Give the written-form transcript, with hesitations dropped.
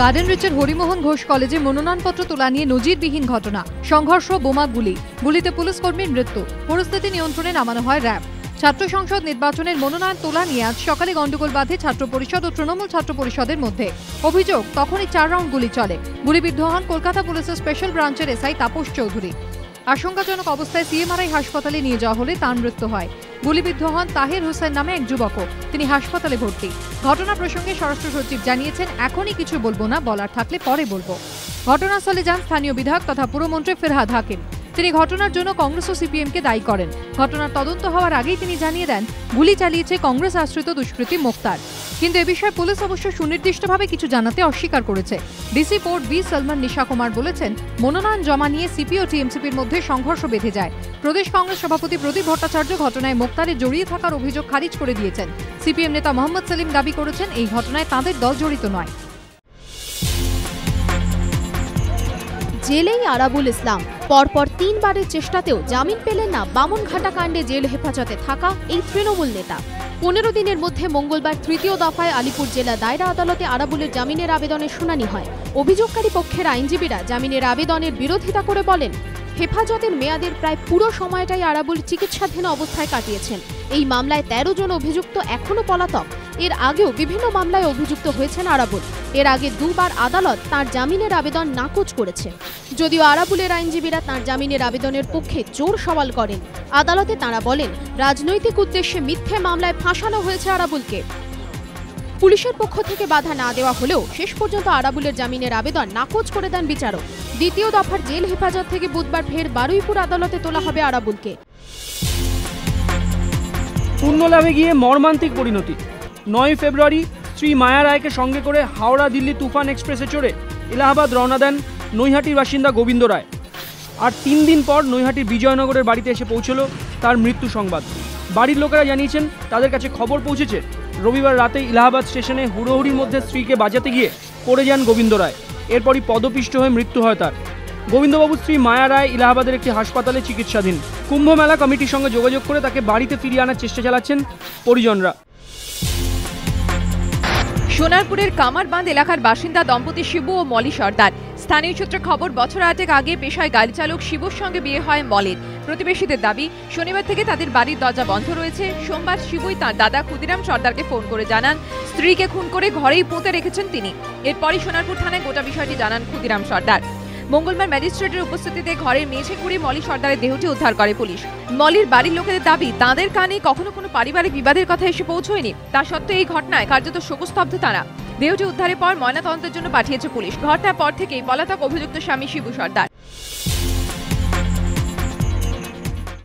Garden রিচের Harimohan Ghosh কলেজে মনোনয়নপত্র তোলা নিয়ে নজিরবিহীন ঘটনা। সংঘর্ষ, বোমা, গুলিতে পুলিশ কর্মীর মৃত্যু। পরিস্থিতি নিয়ন্ত্রণে নামানো হয় র্যাব। ছাত্র সংসদ নির্বাচনের মনোনয়ন তোলা নিয়ে আজ সকালে গন্ডগোল বাধে ছাত্র পরিষদ ও তৃণমূল ছাত্র পরিষদের মধ্যে। অভিযোগ, তখনই 4 রাউন্ড গুলি চলে। গুলিবিদ্ধ হন কলকাতা পুলিশের স্পেশাল ব্রাঞ্চের এসআই তাপস চৌধুরী। আশঙ্কাজনক অবস্থায় সিএমআরআই হাসপাতালে নিয়ে যাওয়া হলে তার মৃত্যু হয়। গুলিবিদ্ধ হন তাহের হোসেন নামে এক যুবকও। তিনি হাসপাতালে ভর্তি। ঘটনা প্রসঙ্গে স্বরাষ্ট্র সচিব জানিয়েছেন, এখনই কিছু বলবো না, বলার থাকলে পরে বলবো। ঘটনাস্থলে যান স্থানীয় বিধায়ক তথা পুরমন্ত্রী ফিরহাদ হাকিম। তিনি ঘটনার জন্য কংগ্রেস ও সিপিএমকে দায়ী করেন। ঘটনার তদন্ত হওয়ার আগেই তিনি জানিয়ে দেন, গুলি চালিয়েছে কংগ্রেস আশ্রিত দুষ্কৃতী মোক্তার। কিন্তু এ বিষয়ে পুলিশ অবশ্য সুনির্দিষ্টভাবে কিছু জানাতে অস্বীকার করেছে। ডিসি পোর্ট বি সলমান নিশা কুমার বলেছেন, মনোনয়ন জমা নিয়ে সিপি ও টিএমসিপির মধ্যে সংঘর্ষ বেঁধে যায়। প্রদেশ কংগ্রেস সভাপতি প্রদীপ ভট্টাচার্য ঘটনায় মোক্তারে জড়িয়ে থাকার অভিযোগ খারিজ করে দিয়েছেন। সিপিএম নেতা মোহাম্মদ সেলিম দাবি করেছেন, এই ঘটনায় তাঁদের দল জড়িত নয়। জেলেই আরাবুল ইসলাম। পরপর 3 বারের চেষ্টাতেও জামিন পেলেন না বামনঘাটা কাণ্ডে জেল হেফাজতে থাকা এই তৃণমূল নেতা। 15 দিনের মধ্যে মঙ্গলবার তৃতীয় দফায় আলিপুর জেলা দায়রা আদালতে আরাবুলের জামিনের আবেদনের শুনানি হয়। অভিযোগকারী পক্ষের আইনজীবীরা জামিনের আবেদনের বিরোধিতা করে বলেন, হেফাজতের মেয়াদের প্রায় পুরো সময়টাই আরাবুল চিকিৎসাধীন অবস্থায় কাটিয়েছেন। এই মামলায় 13 জন অভিযুক্ত এখনও পলাতক। এর আগেও বিভিন্ন মামলায় অভিযুক্ত হয়েছেন আরাবুল। এর আগে 2 বার আদালত তাঁর জামিনের আবেদন নাকচ করেছে। যদিও আরাবুলের আইনজীবীরা তাঁর জামিনের আবেদনের পক্ষে জোর সওয়াল করেন। আদালতে তাঁরা বলেন, রাজনৈতিক উদ্দেশ্যে মিথ্যে মামলায় ফাঁসানো হয়েছে আরাবুলকে। পুলিশের পক্ষ থেকে বাধা না দেওয়া হলেও শেষ পর্যন্ত আরাবুলের জামিনের আবেদন নাকচ করে দেন বিচারক। দ্বিতীয় দফার জেল হেফাজত থেকে বুধবার ফের বারুইপুর আদালতে তোলা হবে আরাবুলকে। পূর্ণলাভে গিয়ে মর্মান্তিক পরিণতি। 9 ফেব্রুয়ারি শ্রী মায়া রায়কে সঙ্গে করে হাওড়া দিল্লি তুফান এক্সপ্রেসে চড়ে এলাহাবাদ রওনা দেন নৈহাটির বাসিন্দা গোবিন্দ রায়। আর 3 দিন পর নৈহাটির বিজয়নগরের বাড়িতে এসে পৌঁছল তার মৃত্যু সংবাদ। বাড়ির লোকেরা জানিয়েছেন, তাদের কাছে খবর পৌঁছেছে রবিবার রাতে এলাহাবাদ স্টেশনে হুড়োহুড়ির মধ্যে স্ত্রীকে বাঁচাতে গিয়ে পড়ে যান গোবিন্দ রায়। এরপরই পদপিষ্ট হয়ে মৃত্যু হয় তার। গোবিন্দবাবুর স্ত্রী মায়া রায় এলাহাবাদের একটি হাসপাতালে চিকিৎসাধীন। কুম্ভ মেলা কমিটির সঙ্গে যোগাযোগ করে তাকে বাড়িতে ফিরিয়ে আনার চেষ্টা চালাচ্ছেন পরিজনরা। সোনারপুরের কামারবাঁধ এলাকার বাসিন্দা দম্পতি শিবু ও মলি সর্দার। স্থানীয় সূত্রে খবর, বছর 8 আগে পেশায় গাড়ি চালক শিবুর সঙ্গে বিয়ে হয় মলির। প্রতিবেশীদের দাবি, শনিবার থেকে তাদের বাড়ির দরজা বন্ধ রয়েছে। সোমবার শিবুই তাঁর দাদা ক্ষুদিরাম সর্দারকে ফোন করে জানান, স্ত্রীকে খুন করে ঘরেই পুঁতে রেখেছেন তিনি। এরপরই সোনারপুর থানায় গোটা বিষয়টি জানান ক্ষুদিরাম সর্দার। মঙ্গলবার ম্যাজিস্ট্রেটের উপস্থিতিতে ঘরের মেঝে খুঁড়ে মলি সর্দারের দেহটি উদ্ধার করে পুলিশ। মলির বাড়ির লোকেদের দাবি, তাঁদের কানে কখনো কোনো পারিবারিক বিবাদের কথা এসে পৌঁছয়নি। তা সত্ত্বেও এই ঘটনায় কার্যত শোকস্তব্ধ তারা। দেহটি উদ্ধারের পর ময়নাতদন্তের জন্য পাঠিয়েছে পুলিশ। ঘটনার পর থেকেই পলাতক অভিযুক্ত স্বামী শিবু সর্দার।